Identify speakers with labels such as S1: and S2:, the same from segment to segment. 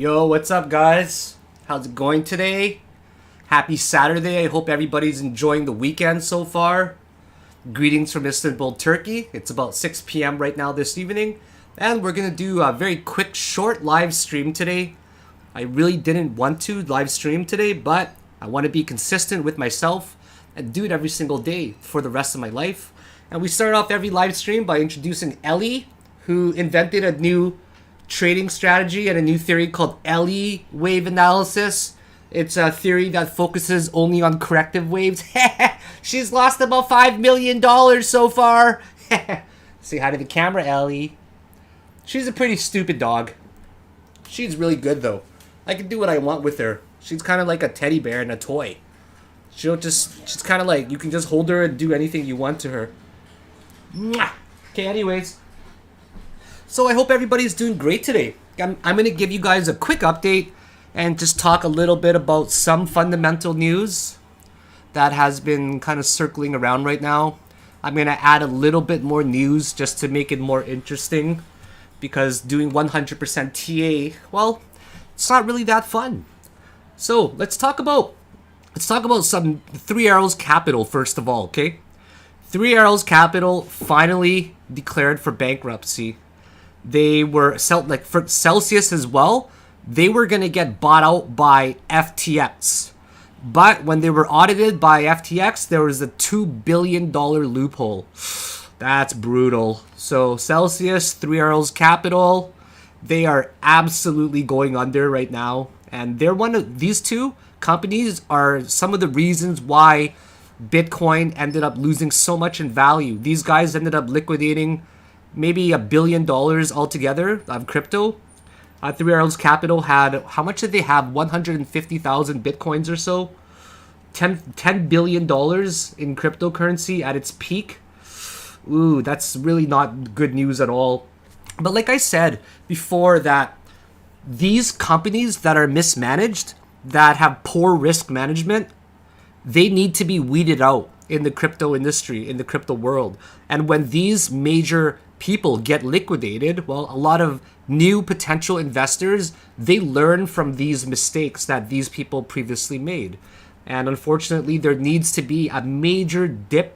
S1: Yo, what's up, guys? How's it going today? Happy Saturday. I hope everybody's enjoying the weekend so far. Greetings from Istanbul, Turkey. It's about 6 p.m. right now this evening, and we're gonna do a very quick, short live stream today. I really didn't want to live stream today, but I want to be consistent with myself and do it every single day for the rest of my life. And we start off every live stream by introducing Ellie, who invented a new trading strategy and a new theory called Ellie wave analysis. It's a theory that focuses only on corrective waves. She's lost about $5 million so far. Say hi to the camera, Ellie. She's a pretty stupid dog. She's really good though. I can do what I want with her. She's kind of like a teddy bear and a toy. She's kind of like, you can just hold her and do anything you want to her. Mwah! Okay, anyways. So I hope everybody's doing great today. I'm going to give you guys a quick update and just talk a little bit about some fundamental news that has been kind of circling around right now. I'm going to add a little bit more news just to make it more interesting, because doing 100% TA, well, it's not really that fun. So let's talk about some Three Arrows Capital first of all, okay? Three Arrows Capital finally declared for bankruptcy. They were like for Celsius as well. They were gonna get bought out by FTX, but when they were audited by FTX, there was a $2 billion loophole. That's brutal. So Celsius, Three Arrows Capital, they are absolutely going under right now, and they're one of these two companies are some of the reasons why Bitcoin ended up losing so much in value. These guys ended up liquidating maybe $1 billion altogether of crypto. Three Arrows Capital had, how much did they have? 150,000 Bitcoins or so. $10 billion in cryptocurrency at its peak. Ooh, that's really not good news at all. But like I said before, that these companies that are mismanaged, that have poor risk management, they need to be weeded out in the crypto industry, in the crypto world. And when these major people get liquidated, well, a lot of new potential investors, they learn from these mistakes that these people previously made. And unfortunately, there needs to be a major dip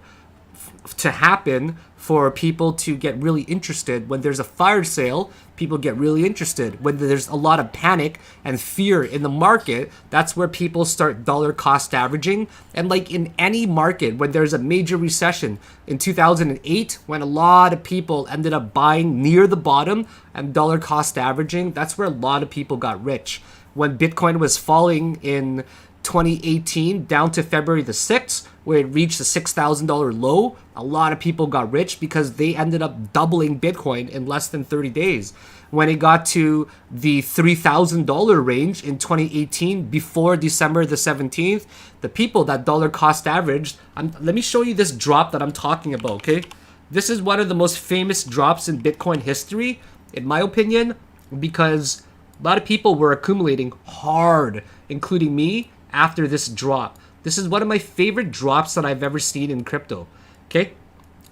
S1: to happen for people to get really interested. When there's a fire sale, people get really interested. When there's a lot of panic and fear in the market, that's where people start dollar cost averaging. And like in any market, when there's a major recession in 2008, when a lot of people ended up buying near the bottom and dollar cost averaging, that's where a lot of people got rich. When Bitcoin was falling in 2018 down to February the 6th, where it reached a $6,000 low, a lot of people got rich because they ended up doubling Bitcoin in less than 30 days. When it got to the $3,000 range in 2018, before December the 17th, the people that dollar cost averaged, let me show you this drop that I'm talking about, okay? This is one of the most famous drops in Bitcoin history, in my opinion, because a lot of people were accumulating hard, including me, after this drop. This is one of my favorite drops that I've ever seen in crypto. Okay,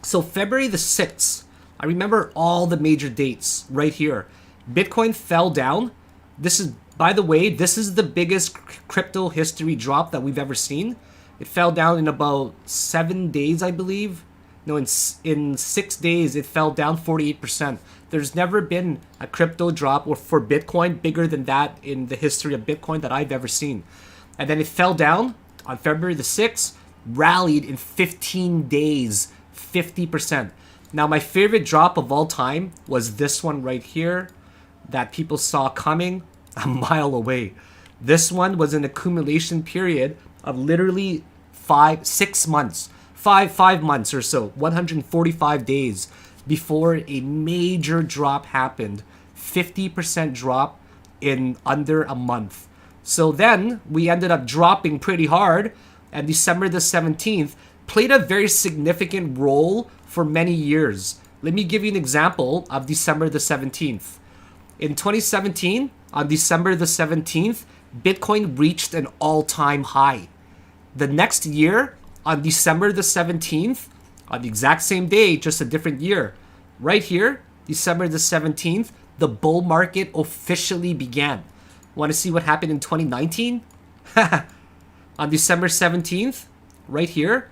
S1: so February the 6th, I remember all the major dates right here. Bitcoin fell down. This is, by the way, this is the biggest crypto history drop that we've ever seen. It fell down in about 7 days, I believe. No, in 6 days, it fell down 48%. There's never been a crypto drop or for Bitcoin bigger than that in the history of Bitcoin that I've ever seen. And then it fell down on February the 6th, rallied in 15 days, 50%. Now, my favorite drop of all time was this one right here that people saw coming a mile away. This one was an accumulation period of literally 5 months or so, 145 days before a major drop happened. 50% drop in under a month. So then we ended up dropping pretty hard, and December the 17th played a very significant role for many years. Let me give you an example of December the 17th. In 2017, on December the 17th, Bitcoin reached an all-time high. The next year, on December the 17th, on the exact same day, just a different year, right here, December the 17th, the bull market officially began. Want to see what happened in 2019? On December 17th, right here,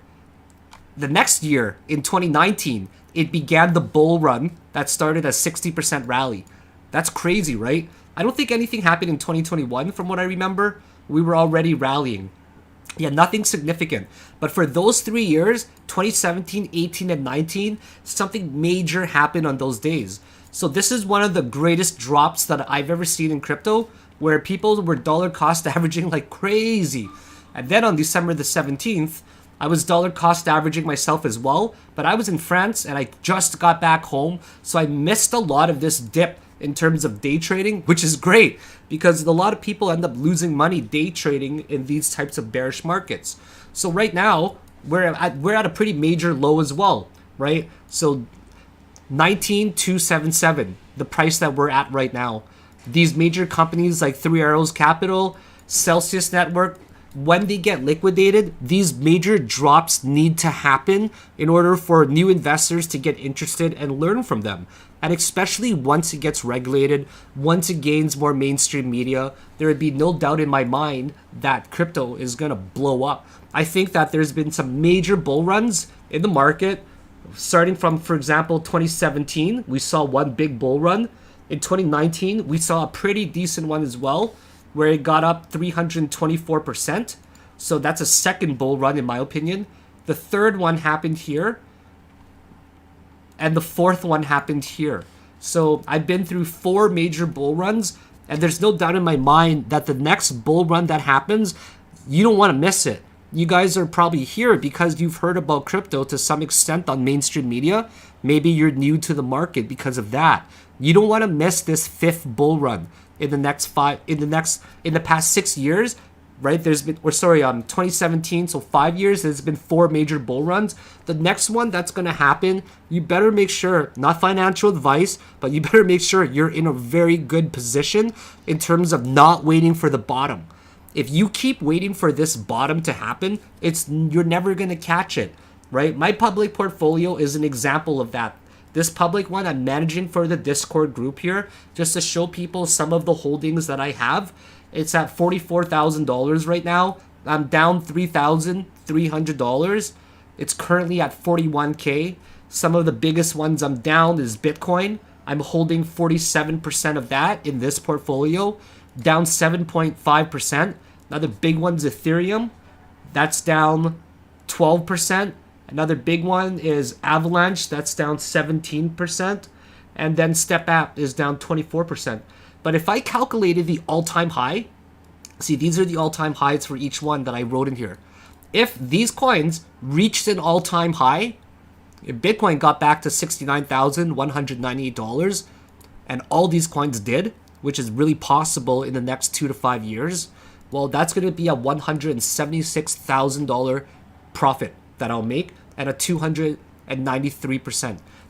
S1: the next year in 2019, it began the bull run that started a 60% rally. That's crazy, right? I don't think anything happened in 2021 from what I remember. We were already rallying. Yeah, nothing significant. But for those 3 years, 2017, 18, and 19, something major happened on those days. So this is one of the greatest drops that I've ever seen in crypto, where people were dollar cost averaging like crazy. And then on December the 17th, I was dollar cost averaging myself as well, but I was in France and I just got back home, so I missed a lot of this dip in terms of day trading, which is great because a lot of people end up losing money day trading in these types of bearish markets. So right now, we're at a pretty major low as well, right? So 19,277, the price that we're at right now. These major companies like Three Arrows Capital, Celsius Network, when they get liquidated, these major drops need to happen in order for new investors to get interested and learn from them. And especially once it gets regulated, once it gains more mainstream media, there would be no doubt in my mind that crypto is going to blow up. I think that there's been some major bull runs in the market. Starting from, for example, 2017, we saw one big bull run. In 2019, we saw a pretty decent one as well, where it got up 324%. So that's a second bull run in my opinion. The third one happened here. And the fourth one happened here. So I've been through 4 major bull runs, and there's no doubt in my mind that the next bull run that happens, you don't want to miss it. You guys are probably here because you've heard about crypto to some extent on mainstream media. Maybe you're new to the market because of that. You don't want to miss this 5th bull run in the past 6 years, right? 2017, so 5 years, there's been 4 major bull runs. The next one that's going to happen, you better make sure, not financial advice, but you better make sure you're in a very good position in terms of not waiting for the bottom. If you keep waiting for this bottom to happen, you're never going to catch it, right? My public portfolio is an example of that. This public one I'm managing for the Discord group here, just to show people some of the holdings that I have. It's at $44,000 right now. I'm down $3,300. It's currently at 41K. Some of the biggest ones I'm down is Bitcoin. I'm holding 47% of that in this portfolio, down 7.5%. Another big one's Ethereum. That's down 12%. Another big one is Avalanche. That's down 17%. And then Step App is down 24%. But if I calculated the all-time high, see, these are the all-time highs for each one that I wrote in here. If these coins reached an all-time high, if Bitcoin got back to $69,198, and all these coins did, which is really possible in the next 2 to 5 years, well, that's going to be a $176,000 profit that I'll make at a 293%.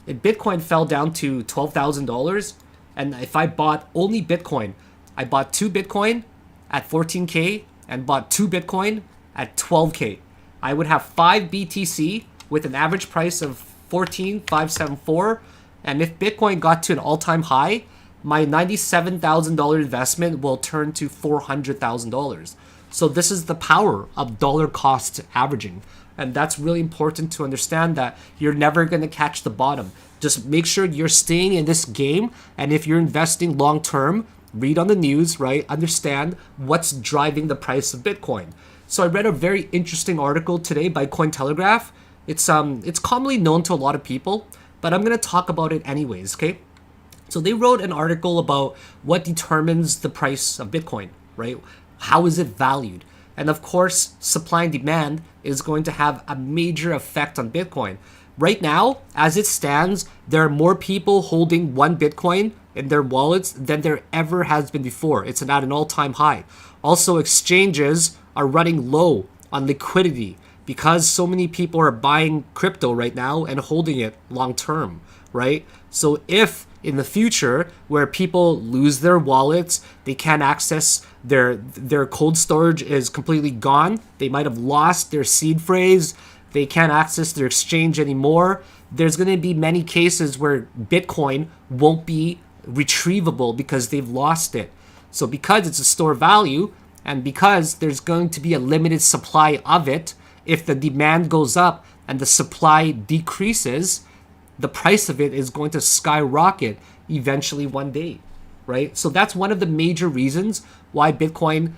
S1: If Bitcoin fell down to $12,000, and if I bought only Bitcoin, I bought 2 Bitcoin at 14K and bought 2 Bitcoin at 12K, I would have 5 BTC with an average price of 14,574. And if Bitcoin got to an all-time high, my $97,000 investment will turn to $400,000. So this is the power of dollar cost averaging. And that's really important to understand, that you're never going to catch the bottom. Just make sure you're staying in this game. And if you're investing long term, read on the news, right? Understand what's driving the price of Bitcoin. So I read a very interesting article today by Cointelegraph. It's commonly known to a lot of people, but I'm going to talk about it anyways, okay? So they wrote an article about what determines the price of Bitcoin, right? How is it valued? And of course, supply and demand is going to have a major effect on Bitcoin. Right now, as it stands, there are more people holding 1 Bitcoin in their wallets than there ever has been before. It's at an all-time high. Also, exchanges are running low on liquidity because so many people are buying crypto right now and holding it long term, right? So if in the future, where people lose their wallets, they can't access their cold storage is completely gone, they might have lost their seed phrase, they can't access their exchange anymore, there's going to be many cases where Bitcoin won't be retrievable because they've lost it. So because it's a store value, and because there's going to be a limited supply of it, if the demand goes up and the supply decreases, the price of it is going to skyrocket eventually one day, right? So that's one of the major reasons why Bitcoin,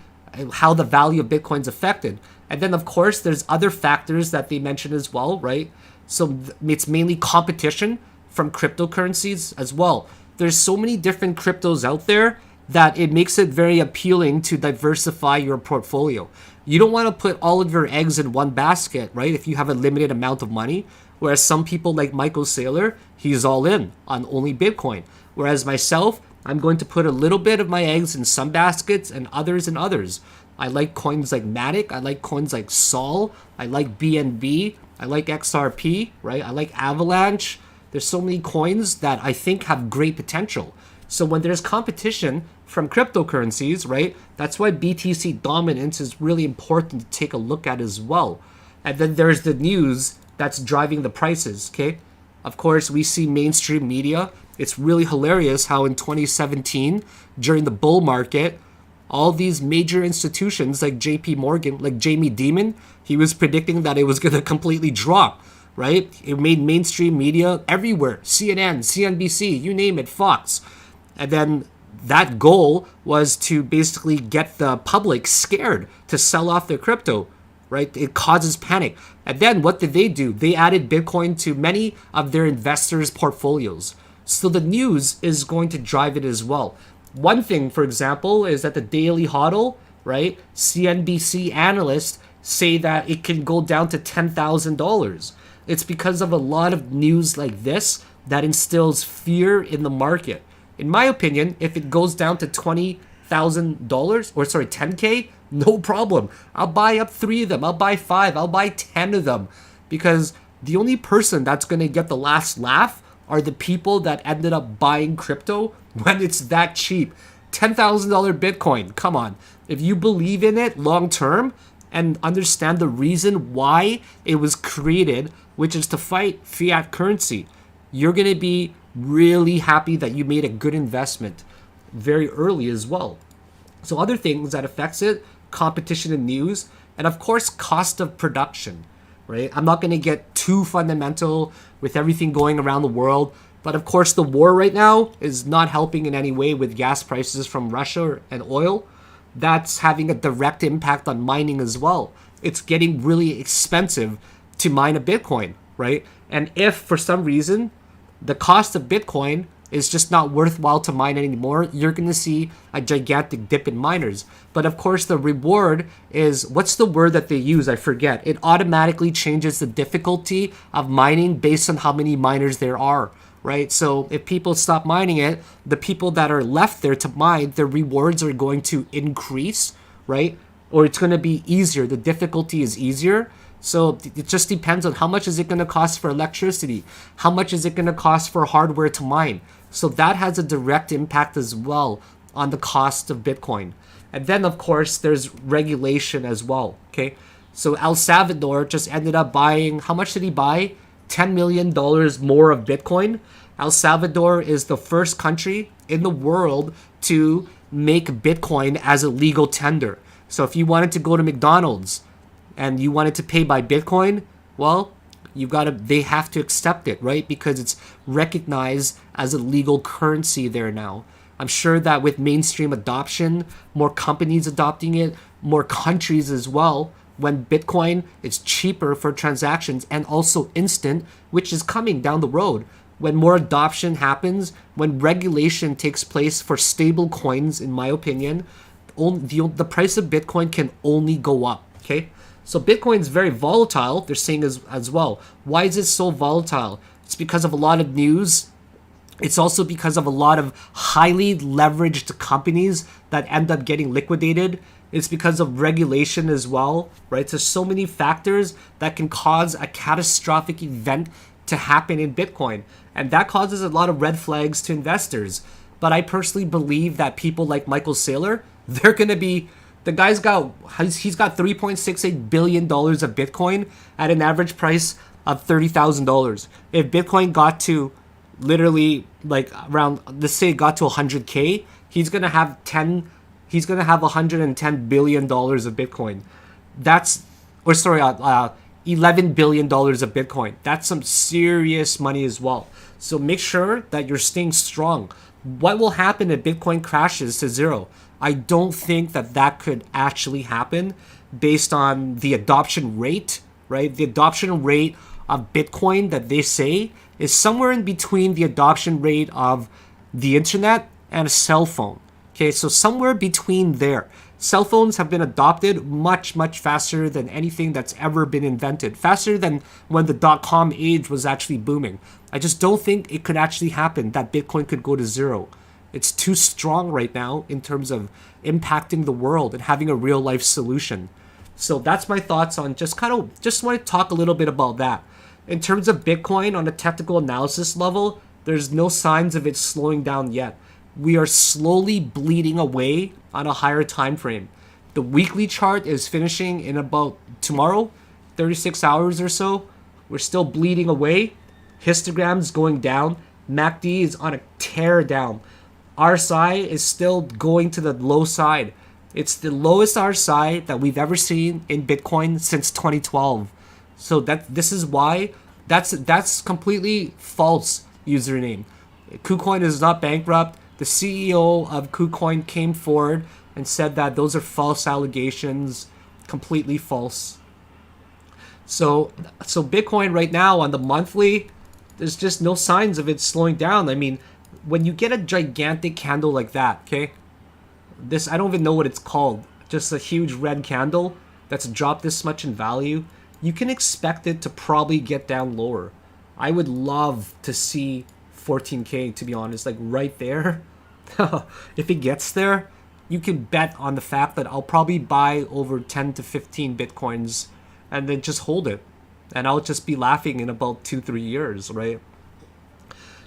S1: how the value of Bitcoin is affected. And then, of course, there's other factors that they mention as well, right? So it's mainly competition from cryptocurrencies as well. There's so many different cryptos out there that it makes it very appealing to diversify your portfolio. You don't want to put all of your eggs in one basket, right? If you have a limited amount of money. Whereas some people like Michael Saylor, he's all in on only Bitcoin. Whereas myself, I'm going to put a little bit of my eggs in some baskets and others in others. I like coins like Matic. I like coins like Sol. I like BNB. I like XRP, right? I like Avalanche. There's so many coins that I think have great potential. So when there's competition from cryptocurrencies, right, that's why BTC dominance is really important to take a look at as well. And then there's the news that's driving the prices, okay? Of course, we see mainstream media. It's really hilarious how in 2017, during the bull market, all these major institutions like JP Morgan, like Jamie Dimon, he was predicting that it was going to completely drop, right? It made mainstream media everywhere, CNN, CNBC, you name it, Fox. And then that goal was to basically get the public scared to sell off their crypto, right? It causes panic. And then what did they do? They added Bitcoin to many of their investors' portfolios. So the news is going to drive it as well. One thing, for example, is that the Daily Hodl, right? CNBC analysts say that it can go down to $10,000. It's because of a lot of news like this that instills fear in the market. In my opinion, if it goes down to $20,000, or sorry, 10K, no problem. I'll buy up 3 of them. I'll buy 5. I'll buy 10 of them. Because the only person that's going to get the last laugh are the people that ended up buying crypto when it's that cheap. $10,000 Bitcoin. Come on. If you believe in it long term and understand the reason why it was created, which is to fight fiat currency, you're going to be really happy that you made a good investment very early as well. So other things that affects it, competition in news, and of course cost of production, right? I'm not going to get too fundamental with everything going around the world, but of course the war right now is not helping in any way with gas prices from Russia and oil. That's having a direct impact on mining as well. It's getting really expensive to mine a Bitcoin, right? And if for some reason the cost of Bitcoin is just not worthwhile to mine anymore, you're going to see a gigantic dip in miners. But of course, the reward is, what's the word that they use? I forget. It automatically changes the difficulty of mining based on how many miners there are, right? So if people stop mining it, the people that are left there to mine, their rewards are going to increase, right? Or it's going to be easier. The difficulty is easier. So it just depends on how much is it going to cost for electricity? How much is it going to cost for hardware to mine? So that has a direct impact as well on the cost of Bitcoin. And then, of course, there's regulation as well, okay? So El Salvador just ended up buying, how much did he buy? $10 million more of Bitcoin. El Salvador is the first country in the world to make Bitcoin as a legal tender. So if you wanted to go to McDonald's and you wanted to pay by Bitcoin, well, they have to accept it, right? Because it's recognized as a legal currency there now. I'm sure that with mainstream adoption, more companies adopting it, more countries as well, when Bitcoin is cheaper for transactions and also instant, which is coming down the road. When more adoption happens, when regulation takes place for stable coins, in my opinion, the price of Bitcoin can only go up, okay? So Bitcoin is very volatile, they're saying as well. Why is it so volatile? It's because of a lot of news. It's also because of a lot of highly leveraged companies that end up getting liquidated. It's because of regulation as well, right? There's so many factors that can cause a catastrophic event to happen in Bitcoin. And that causes a lot of red flags to investors. But I personally believe that people like Michael Saylor, they're going to be... The guy's he's got $3.68 billion of Bitcoin at an average price of $30,000. If Bitcoin got to literally like around, let's say it got to 100K, he's going to have 10 he's going to have $110 billion of Bitcoin. That's, or sorry, $11 billion of Bitcoin. That's some serious money as well. So make sure that you're staying strong. What will happen if Bitcoin crashes to zero? I don't think that that could actually happen based on the adoption rate, right? The adoption rate of Bitcoin that they say is somewhere in between the adoption rate of the internet and a cell phone. Okay, so somewhere between there. Cell phones have been adopted much, much faster than anything that's ever been invented. Faster than when the dot-com age was actually booming. I just don't think it could actually happen that Bitcoin could go to zero. It's too strong right now in terms of impacting the world and having a real life solution. So that's my thoughts on just want to talk a little bit about that. In terms of Bitcoin on a technical analysis level, there's no signs of it slowing down yet. We are slowly bleeding away on a higher time frame. The weekly chart is finishing in about tomorrow, 36 hours or so. We're still bleeding away. Histogram's going down. MACD is on a tear down. RSI is still going to the low side. It's the lowest RSI that we've ever seen in Bitcoin since 2012. So this is why that's completely false username. KuCoin is not bankrupt. The CEO of KuCoin came forward and said that those are false allegations, completely false. So Bitcoin right now on the monthly, there's just no signs of it slowing down. I mean, when you get a gigantic candle like that, okay? This, I don't even know what it's called. Just a huge red candle that's dropped this much in value. You can expect it to probably get down lower. I would love to see 14K, to be honest, like right there. If it gets there, you can bet on the fact that I'll probably buy over 10 to 15 Bitcoins and then just hold it. And I'll just be laughing in about 2-3 years, right?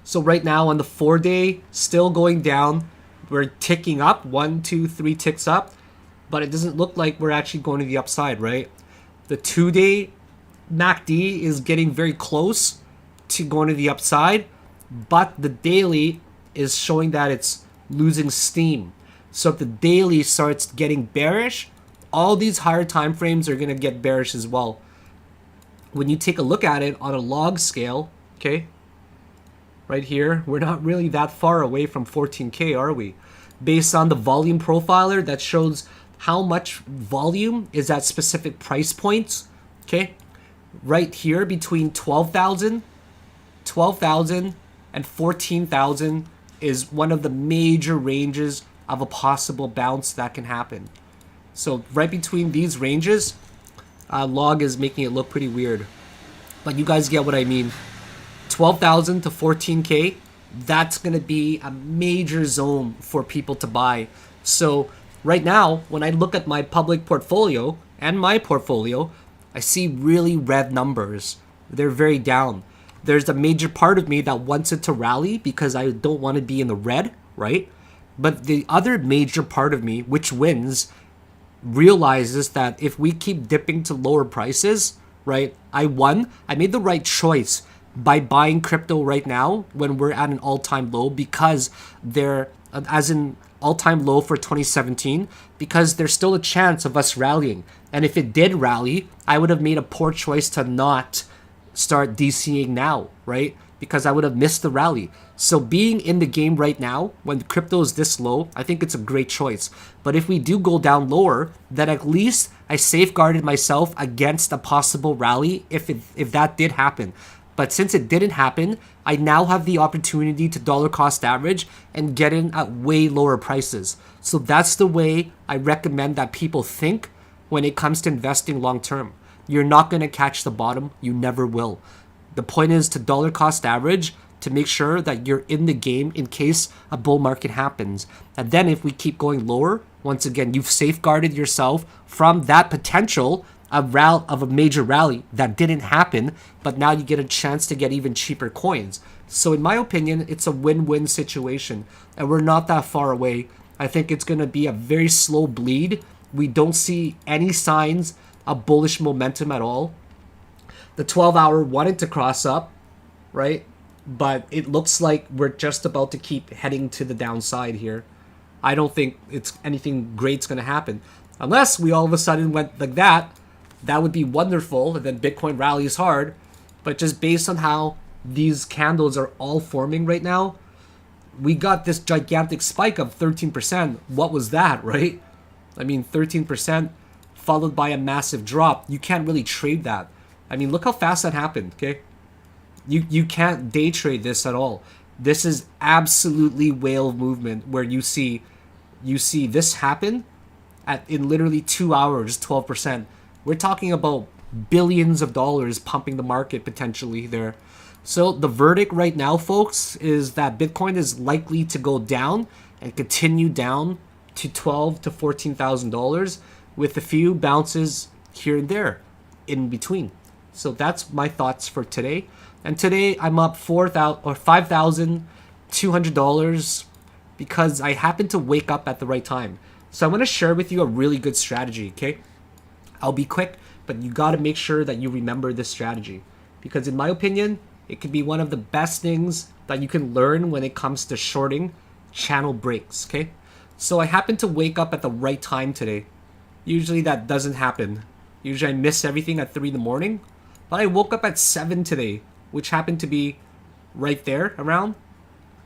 S1: So right now on the 4-day, still going down. We're ticking up, 1, 2, 3 ticks up, but it doesn't look like we're actually going to the upside, right? The 2-day MACD is getting very close to going to the upside, but the daily is showing that it's losing steam. So if the daily starts getting bearish, all these higher time frames are going to get bearish as well. When you take a look at it on a log scale, okay, right here, we're not really that far away from 14K, are we? Based on the volume profiler that shows how much volume is at specific price points, okay? Right here between 12,000 and 14,000 is one of the major ranges of a possible bounce that can happen. So right between these ranges, log is making it look pretty weird. But you guys get what I mean. 12,000 to 14K, that's going to be a major zone for people to buy. So right now, when I look at my public portfolio and my portfolio, I see really red numbers. They're very down. There's a major part of me that wants it to rally because I don't want to be in the red, right? But the other major part of me, which wins, realizes that if we keep dipping to lower prices, right? I made the right choice by buying crypto right now when we're at an all-time low, because they're, as in all-time low for 2017, because there's still a chance of us rallying. And if it did rally, I would have made a poor choice to not start DCing now, right? Because I would have missed the rally. So being in the game right now, when crypto is this low, I think it's a great choice. But if we do go down lower, then at least I safeguarded myself against a possible rally if that did happen. But since it didn't happen, I now have the opportunity to dollar cost average and get in at way lower prices. So that's the way I recommend that people think when it comes to investing long term. You're not going to catch the bottom. You never will. The point is to dollar cost average to make sure that you're in the game in case a bull market happens. And then if we keep going lower, once again, you've safeguarded yourself from that potential of a major rally that didn't happen, but now you get a chance to get even cheaper coins. So in my opinion, it's a win-win situation, and we're not that far away. I think it's going to be a very slow bleed. We don't see any signs of bullish momentum at all. The 12-hour wanted to cross up, right? But it looks like we're just about to keep heading to the downside here. I don't think it's anything great's going to happen. Unless we all of a sudden went like that. That would be wonderful, and then Bitcoin rallies hard. But just based on how these candles are all forming right now, we got this gigantic spike of 13%. What was that, right? I mean, 13% followed by a massive drop. You can't really trade that. I mean, look how fast that happened, okay? You can't day trade this at all. This is absolutely whale movement where you see this happen in literally 2 hours, 12%. We're talking about billions of dollars pumping the market potentially there. So the verdict right now, folks, is that Bitcoin is likely to go down and continue down to $12,000 to $14,000 with a few bounces here and there in between. So that's my thoughts for today. And today I'm up $5,200 because I happened to wake up at the right time. So I'm going to share with you a really good strategy, okay? I'll be quick, but you got to make sure that you remember this strategy because in my opinion, it could be one of the best things that you can learn when it comes to shorting channel breaks, okay? So I happened to wake up at the right time today. Usually that doesn't happen. Usually I miss everything at 3 in the morning, but I woke up at 7 today, which happened to be right there around.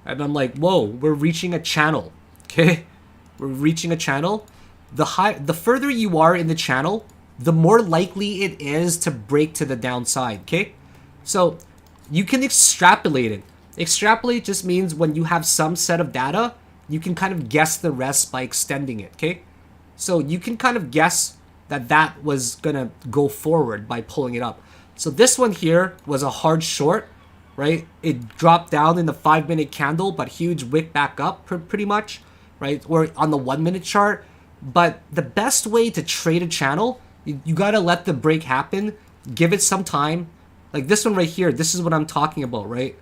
S1: And I'm like, whoa, we're reaching a channel, okay? We're reaching a channel. The further you are in the channel, the more likely it is to break to the downside, okay? So you can extrapolate it. Extrapolate just means when you have some set of data, you can kind of guess the rest by extending it, okay? So you can kind of guess that was gonna go forward by pulling it up. So this one here was a hard short, right? It dropped down in the 5-minute candle, but huge wick back up pretty much, right? Or on the 1-minute chart. But the best way to trade a channel, you gotta let the break happen, give it some time. Like this one right here, this is what I'm talking about, right?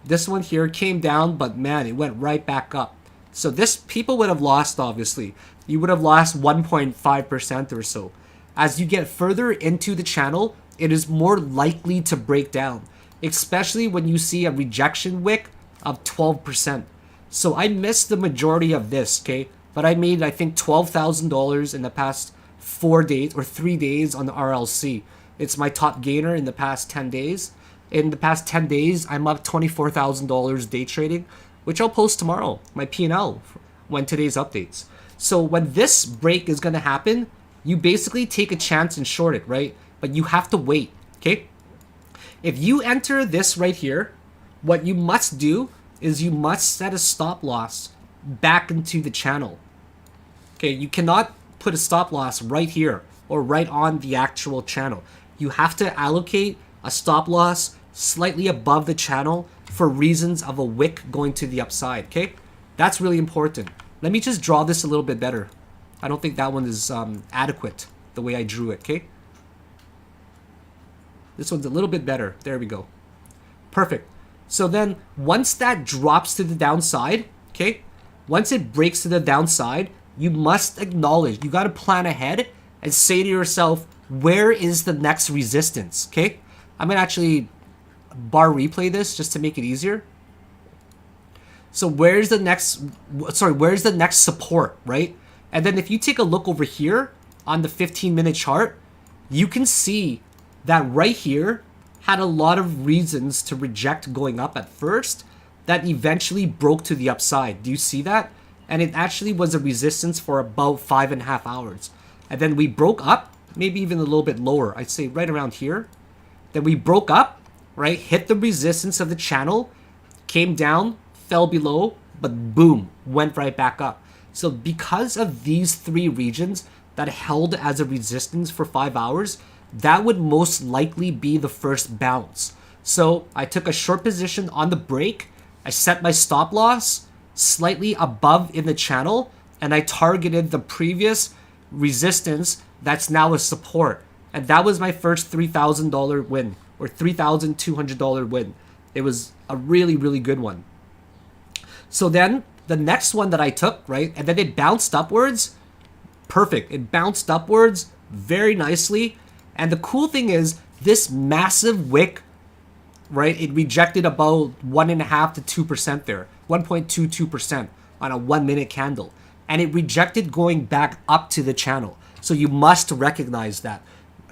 S1: This one here came down, but man, it went right back up. So this, people would have lost, obviously. You would have lost 1.5% or so. As you get further into the channel, it is more likely to break down, especially when you see a rejection wick of 12%. So I missed the majority of this, okay? But I made, I think, $12,000 in the past 4 days or 3 days on the RLC. It's my top gainer in the past 10 days. In the past 10 days, I'm up $24,000 day trading, which I'll post tomorrow, my P&L, when today's updates. So when this break is going to happen, you basically take a chance and short it, right? But you have to wait, okay? If you enter this right here, what you must do is you must set a stop loss back into the channel. Okay, you cannot put a stop loss right here or right on the actual channel. You have to allocate a stop loss slightly above the channel for reasons of a wick going to the upside, okay? That's really important. Let me just draw this a little bit better. I don't think that one is adequate the way I drew it, okay? This one's a little bit better. There we go. Perfect. So then once that drops to the downside, okay? Once it breaks to the downside, you must acknowledge, you got to plan ahead and say to yourself, where is the next resistance, okay? I'm going to actually bar replay this just to make it easier. So where's the next support, right? And then if you take a look over here on the 15-minute chart, you can see that right here had a lot of reasons to reject going up at first that eventually broke to the upside. Do you see that? And it actually was a resistance for about 5.5 hours. And then we broke up, maybe even a little bit lower. I'd say right around here. Then we broke up, right? Hit the resistance of the channel, came down, fell below, but boom, went right back up. So because of these 3 regions that held as a resistance for 5 hours, that would most likely be the first bounce. So I took a short position on the break. I set my stop loss slightly above in the channel, and I targeted the previous resistance that's now a support. And that was my first $3,000 win, or $3,200 win. It was a really, really good one. So then the next one that I took, right, and then it bounced upwards. Perfect. It bounced upwards very nicely. And the cool thing is this massive wick, right, it rejected about 1.5% to 2% there, 1.22% on a 1 minute candle. And it rejected going back up to the channel. So you must recognize that.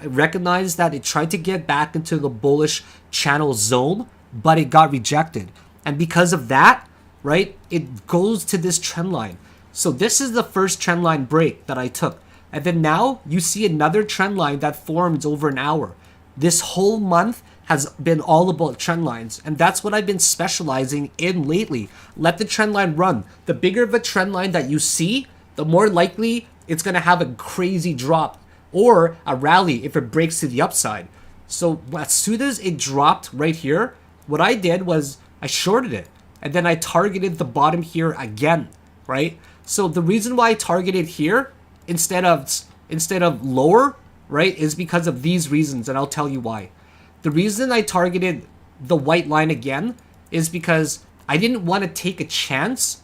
S1: Recognize that it tried to get back into the bullish channel zone, but it got rejected. And because of that, right, it goes to this trend line. So this is the first trend line break that I took. And then now you see another trend line that formed over an hour. This whole month has been all about trend lines, and that's what I've been specializing in lately. Let the trend line run. The bigger of a trend line that you see, the more likely it's going to have a crazy drop or a rally if it breaks to the upside. So as soon as it dropped right here, what I did was I shorted it, and then I targeted the bottom here again, right? So the reason why I targeted here instead of lower, right, is because of these reasons, and I'll tell you why. The reason I targeted the white line again is because I didn't want to take a chance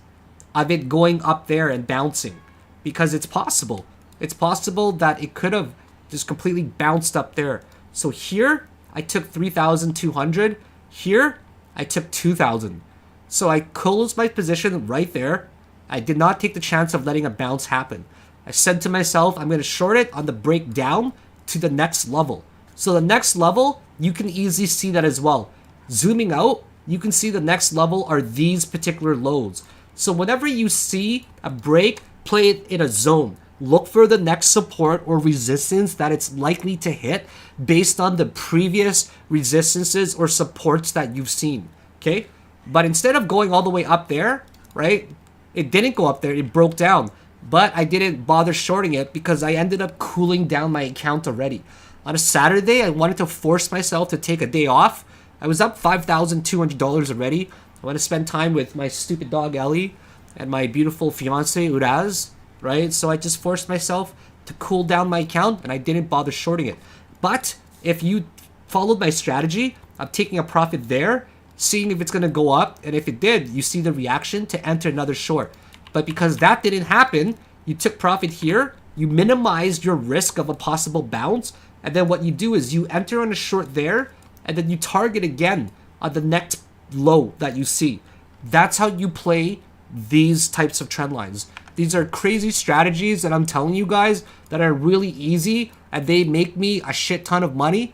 S1: of it going up there and bouncing, because it's possible. It's possible that it could have just completely bounced up there. So here I took 3,200. Here I took 2,000. So I closed my position right there. I did not take the chance of letting a bounce happen. I said to myself, I'm going to short it on the breakdown to the next level. So the next level, you can easily see that as well. Zooming out, you can see the next level are these particular lows. So whenever you see a break, play it in a zone. Look for the next support or resistance that it's likely to hit based on the previous resistances or supports that you've seen, okay? But instead of going all the way up there, right, it didn't go up there, it broke down. But I didn't bother shorting it because I ended up cooling down my account already. On a Saturday, I wanted to force myself to take a day off. I was up $5,200 already. I want to spend time with my stupid dog Ellie and my beautiful fiance Uraz, right? So I just forced myself to cool down my account, and I didn't bother shorting it. But if you followed my strategy of taking a profit there, seeing if it's going to go up, and if it did, you see the reaction to enter another short. But because that didn't happen, you took profit here, you minimized your risk of a possible bounce, and then what you do is you enter on a short there, and then you target again on the next low that you see. That's how you play these types of trend lines. These are crazy strategies that I'm telling you guys that are really easy, and they make me a shit ton of money.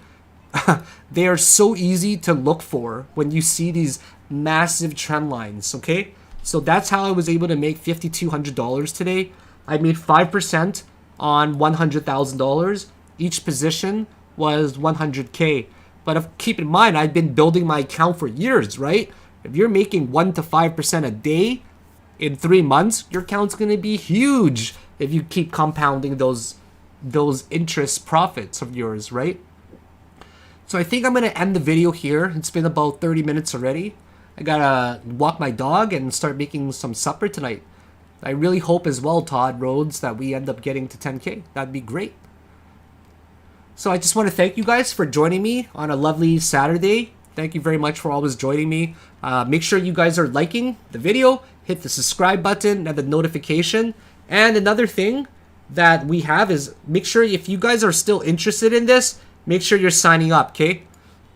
S1: They are so easy to look for when you see these massive trend lines, okay? So that's how I was able to make $5,200 today. I made 5% on $100,000. Each position was 100K. But keep in mind, I've been building my account for years, right? If you're making 1 to 5% a day in 3 months, your account's going to be huge if you keep compounding those interest profits of yours, right? So I think I'm going to end the video here. It's been about 30 minutes already. I gotta walk my dog and start making some supper tonight. I really hope as well, Todd Rhodes, that we end up getting to 10K. That'd be great. So I just want to thank you guys for joining me on a lovely Saturday. Thank you very much for always joining me. Make sure you guys are liking the video, hit the subscribe button and the notification. And another thing that we have is make sure if you guys are still interested in this, make sure you're signing up, okay?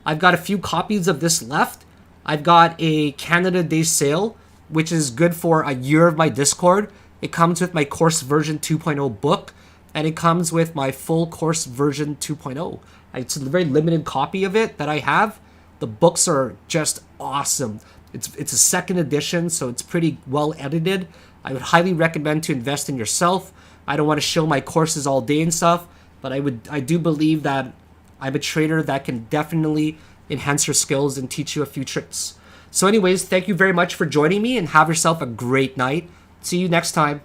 S1: I've got a few copies of this left. I've got a Canada Day sale, which is good for a year of my Discord. It comes with my Course version 2.0 book, and it comes with my full Course version 2.0. It's a very limited copy of it that I have. The books are just awesome. It's a second edition, so it's pretty well edited. I would highly recommend to invest in yourself. I don't want to show my courses all day and stuff, but I do believe that I'm a trader that can definitely enhance your skills and teach you a few tricks. So anyways, thank you very much for joining me and have yourself a great night. See you next time.